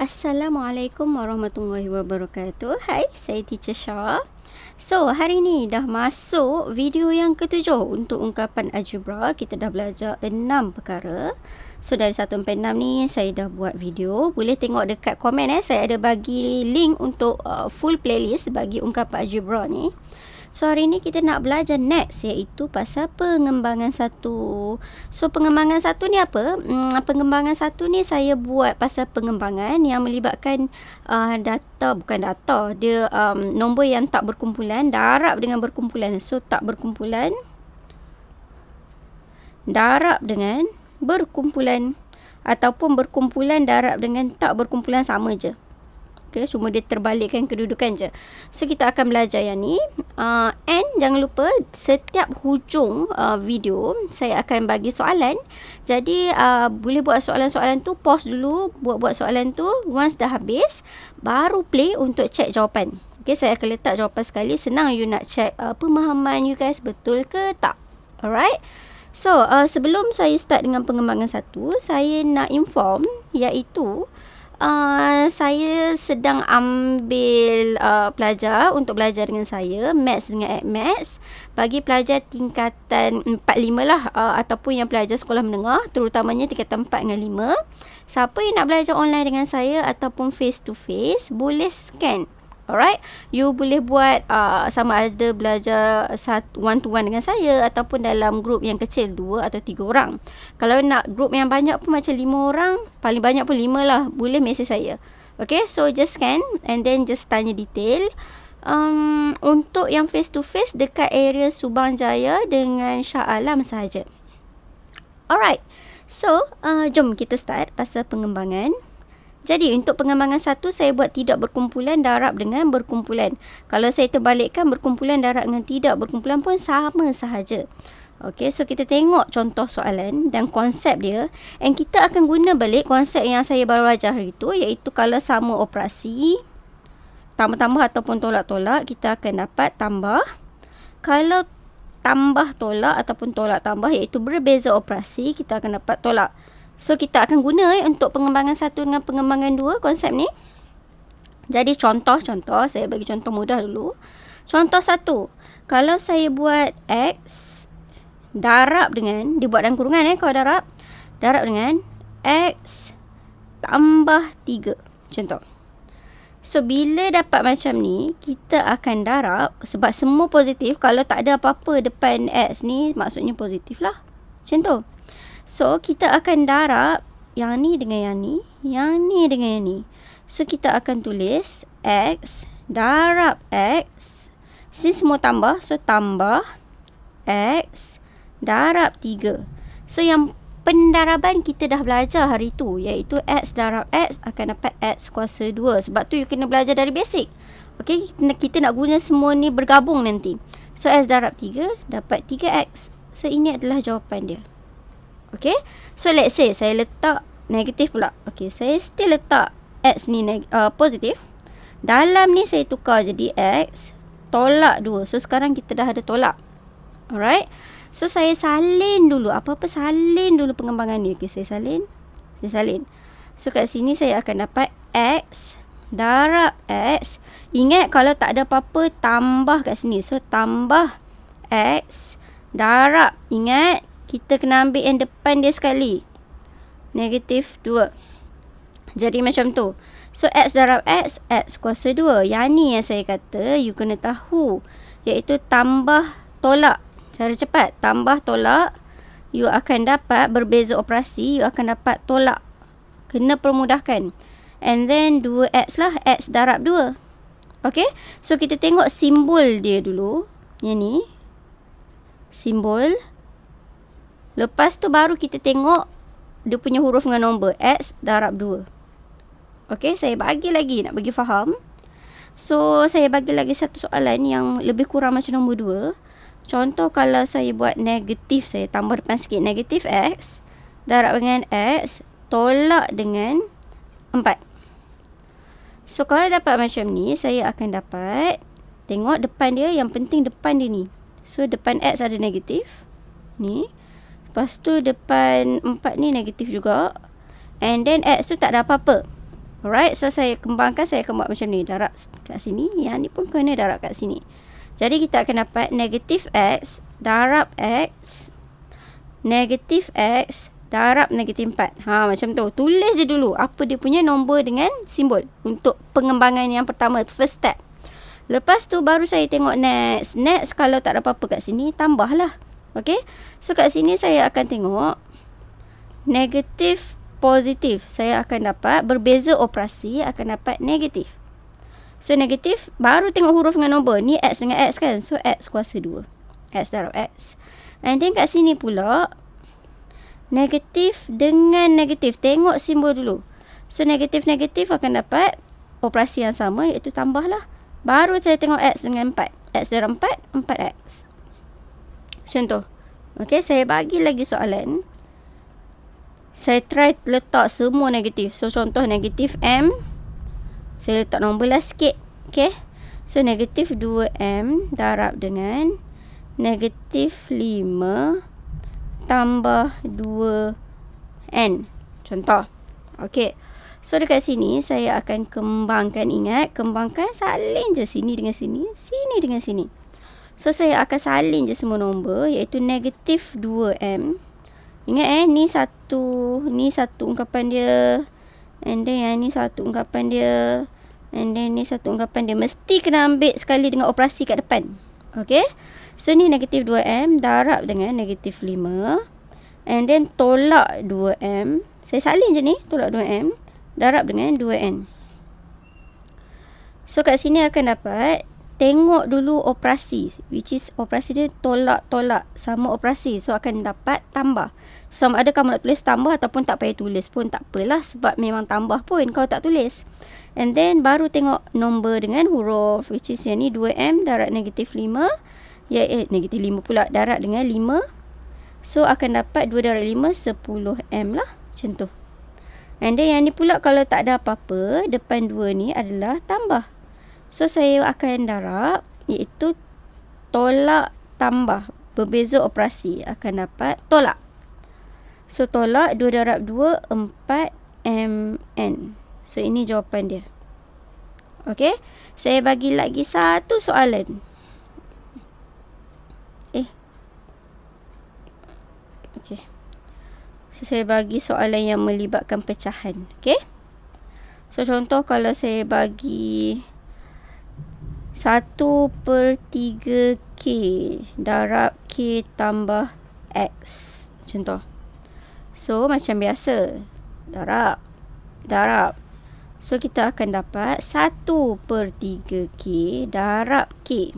Assalamualaikum warahmatullahi wabarakatuh. Hai, saya Teacher Shah. So, hari ni dah masuk video yang ketujuh untuk ungkapan algebra. Kita dah belajar 6 perkara. So, dari 1 sampai 6 ni saya dah buat video. Boleh tengok dekat komen saya ada bagi link untuk full playlist bagi ungkapan algebra ni. So, hari ni kita nak belajar next, iaitu pasal pengembangan satu. So, pengembangan satu ni apa? Pengembangan satu ni saya buat pasal pengembangan yang melibatkan bukan data. Dia nombor yang tak berkumpulan, darab dengan berkumpulan. So, tak berkumpulan, darab dengan berkumpulan. Ataupun berkumpulan, darab dengan tak berkumpulan, sama je. Okay, cuma dia terbalikkan kedudukan je. So, kita akan belajar yang ni. And jangan lupa, setiap hujung video, saya akan bagi soalan. Jadi, boleh buat soalan-soalan tu, pause dulu, buat soalan tu. Once dah habis, baru play untuk check jawapan. Okay, saya akan letak jawapan sekali. Senang you nak check pemahaman you guys, betul ke tak? Alright? So, sebelum saya start dengan pengembangan satu, saya nak inform, iaitu saya sedang ambil pelajar untuk belajar dengan saya Maths dengan Maths bagi pelajar tingkatan 4-5 lah, ataupun yang pelajar sekolah menengah, terutamanya tingkatan 4 dengan 5. Siapa yang nak belajar online dengan saya ataupun face to face, boleh scan. Alright, you boleh buat sama ada belajar one to one dengan saya ataupun dalam grup yang kecil 2 atau 3 orang. Kalau nak grup yang banyak pun macam 5 orang, paling banyak pun 5 lah, boleh message saya. Okay, so just scan and then just tanya detail. Untuk yang face to face dekat area Subang Jaya dengan Shah Alam sahaja. Alright, so jom kita start pasal pengembangan. Jadi, untuk pengembangan satu, saya buat tidak berkumpulan, darab dengan berkumpulan. Kalau saya terbalikkan, berkumpulan, darab dengan tidak berkumpulan pun sama sahaja. Okey, so kita tengok contoh soalan dan konsep dia. And kita akan guna balik konsep yang saya baru ajar hari itu, iaitu kalau sama operasi, tambah-tambah ataupun tolak-tolak, kita akan dapat tambah. Kalau tambah tolak ataupun tolak tambah, iaitu berbeza operasi, kita akan dapat tolak. So, kita akan guna untuk pengembangan satu dengan pengembangan dua konsep ni. Jadi, contoh-contoh. Saya bagi contoh mudah dulu. Contoh satu. Kalau saya buat X, darab dengan, dibuat dalam kurungan kalau darab. Darab dengan X tambah 3. Contoh. So, bila dapat macam ni, kita akan darab. Sebab semua positif. Kalau tak ada apa-apa depan X ni, maksudnya positif lah. Macam tu. So, kita akan darab yang ni dengan yang ni, yang ni dengan yang ni. So, kita akan tulis X darab X. Sini semua tambah. So, tambah X darab 3. So, yang pendaraban kita dah belajar hari tu, iaitu X darab X akan dapat X kuasa 2. Sebab tu, you kena belajar dari basic. Okay, kita nak guna semua ni bergabung nanti. So, X darab 3 dapat 3X. So, ini adalah jawapan dia. Okay, so let's say saya letak negatif pula. Okay, saya still letak X ni positif. Dalam ni saya tukar jadi X tolak 2. So, sekarang kita dah ada tolak. Alright. So, saya salin dulu. Apa-apa salin dulu pengembangan ni. Okay, saya salin. So, kat sini saya akan dapat X darab X. Ingat, kalau tak ada apa-apa, tambah kat sini. So, tambah X darab. Ingat, kita kena ambil yang depan dia sekali. Negatif 2. Jadi macam tu. So, X darab X, X kuasa 2. Yang ni yang saya kata, you kena tahu. Iaitu tambah tolak. Cara cepat. Tambah tolak. You akan dapat berbeza operasi. You akan dapat tolak. Kena permudahkan. And then 2X lah. X darab 2. Okay. So, kita tengok simbol dia dulu. Yang ni. Simbol. Lepas tu baru kita tengok dia punya huruf dengan nombor. X darab 2. Okey, saya bagi lagi nak bagi faham. So, saya bagi lagi satu soalan yang lebih kurang macam nombor 2. Contoh kalau saya buat negatif, saya tambah depan sikit. Negatif X darab dengan X tolak dengan 4. So, kalau dapat macam ni, saya akan dapat, tengok depan dia, yang penting depan dia ni. So, depan X ada negatif. Ni. Lepas tu depan 4 ni negatif juga. And then X tu tak ada apa-apa. Alright, so saya kembangkan, saya akan buat macam ni. Darab kat sini, yang ni pun kena darab kat sini. Jadi kita akan dapat negatif X darab X, negatif X darab negatif 4. Macam tu. Tulis je dulu apa dia punya nombor dengan simbol untuk pengembangan yang pertama, first step. Lepas tu baru saya tengok next. Next kalau tak ada apa-apa kat sini, tambahlah. Okay, so kat sini saya akan tengok negatif positif. Saya akan dapat berbeza operasi, akan dapat negatif. So negatif, baru tengok huruf dengan nombor. Ni X dengan X kan. So X kuasa 2. X darab X. And then kat sini pula, negatif dengan negatif. Tengok simbol dulu. So negatif-negatif akan dapat operasi yang sama, iaitu tambahlah. Baru saya tengok X dengan 4. X darab 4, 4X. Contoh. Okay, saya bagi lagi soalan. Saya try letak semua negatif. So contoh negatif M. Saya letak nombor lah sikit. Okay. So negatif 2M darab dengan negatif 5 tambah 2N. Contoh. Okay. So dekat sini saya akan kembangkan. Ingat, kembangkan salin je sini dengan sini, sini dengan sini. So saya akan salin je semua nombor, iaitu negatif 2M. Ingat ni satu ungkapan dia. And then yang ni satu ungkapan dia. And then ni satu ungkapan dia. Mesti kena ambil sekali dengan operasi kat depan. Okay. So ni negatif 2M darab dengan negatif 5. And then tolak 2M. Saya salin je ni. Tolak 2M. Darab dengan 2N. So kat sini akan dapat. Tengok dulu operasi, which is operasi dia tolak-tolak, sama operasi. So akan dapat tambah. Sama ada kamu nak tulis tambah ataupun tak payah tulis pun tak apalah, sebab memang tambah pun kalau tak tulis. And then baru tengok nombor dengan huruf, which is yang ni 2M darab negatif 5. Negatif 5 pula darab dengan 5. So akan dapat 2 darab 5, 10M lah. Macam tu. And then yang ni pula kalau tak ada apa-apa, depan 2 ni adalah tambah. So saya akan darab, iaitu tolak tambah. Berbeza operasi, akan dapat tolak. So tolak 2 darab 2, 4MN. So ini jawapan dia. Okay. Saya bagi lagi satu soalan. Okay. So saya bagi soalan yang melibatkan pecahan. Okay. So contoh kalau saya bagi 1/3K darab K tambah X. Contoh. So macam biasa. Darab. So kita akan dapat 1/3K darab K.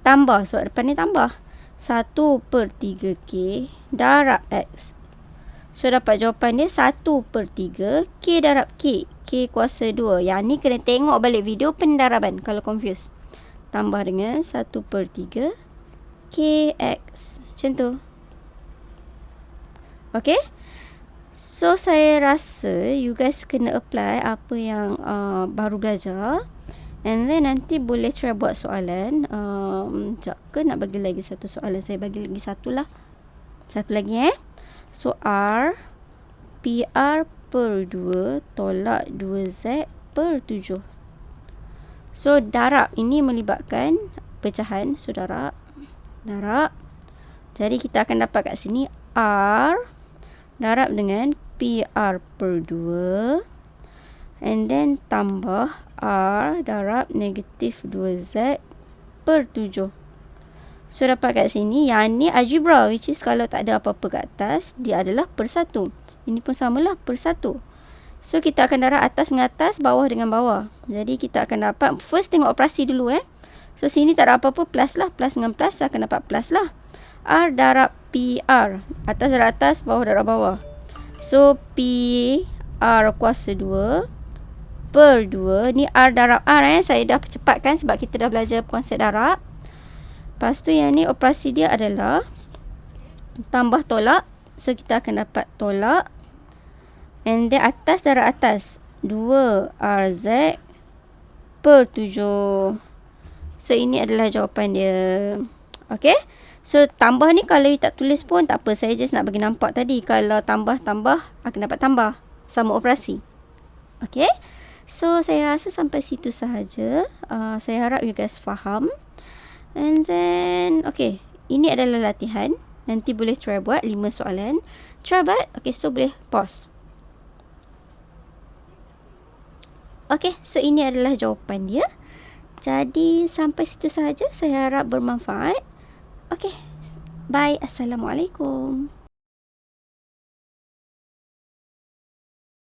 Tambah. Sebab depan ni tambah. 1/3K darab X. So dapat jawapan dia 1/3 K darab K. K kuasa 2. Yang ni kena tengok balik video pendaraban kalau confuse. Tambah dengan 1/3 KX. Macam tu. Okay. So saya rasa you guys kena apply apa yang baru belajar. And then nanti boleh try buat soalan. Sekejap ke nak bagi lagi satu soalan. Saya bagi lagi satu lah. Satu lagi So R PR per 2 tolak 2Z/7. So darab ini melibatkan pecahan. So darab. Jadi kita akan dapat kat sini R darab dengan PR per 2. And then tambah R darab negatif 2Z/7. So dapat kat sini, yang ni algebra, which is kalau tak ada apa-apa kat atas, dia adalah per 1. Ini pun samalah per 1. So kita akan darab atas dengan atas, bawah dengan bawah. Jadi kita akan dapat, first tengok operasi dulu So sini tak ada apa-apa, plus lah. Plus dengan plus, akan dapat plus lah. R darab PR. Atas darab atas, bawah darab bawah. So PR kuasa 2 per 2. Ni R darab R Saya dah percepatkan sebab kita dah belajar konsep darab. Lepas tu yang ni operasi dia adalah tambah tolak. So kita akan dapat tolak. And then atas darab atas 2RZ per 7. So ini adalah jawapan dia. Okay. So tambah ni kalau you tak tulis pun tak apa. Saya just nak bagi nampak tadi. Kalau tambah-tambah akan dapat tambah. Sama operasi. Okay. So, saya rasa sampai situ sahaja. Saya harap you guys faham. And then, okay. Ini adalah latihan. Nanti boleh try buat 5 soalan. Try buat. Okay, so boleh pause. Okay, so ini adalah jawapan dia. Jadi, sampai situ sahaja. Saya harap bermanfaat. Okay. Bye. Assalamualaikum.